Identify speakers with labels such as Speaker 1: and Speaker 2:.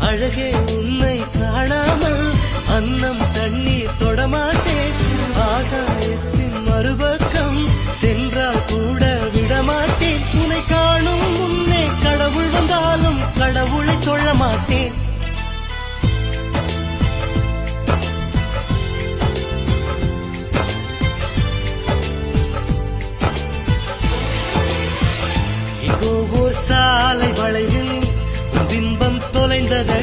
Speaker 1: அழகே உன்னை காணாமல் அன்னம் தண்ணீர் தொடமாட்டேன். ஆகாயத்தின் மறுபக்கம் சென்றால் கூட விடமாட்டேன். உன்னை காணும் முன்னே கடவுள் வந்தாலும் கடவுளை தொழ மாட்டேன். எங்கோ ஓர் சாலை வளைவில் பிம்பம் தொலைந்தது.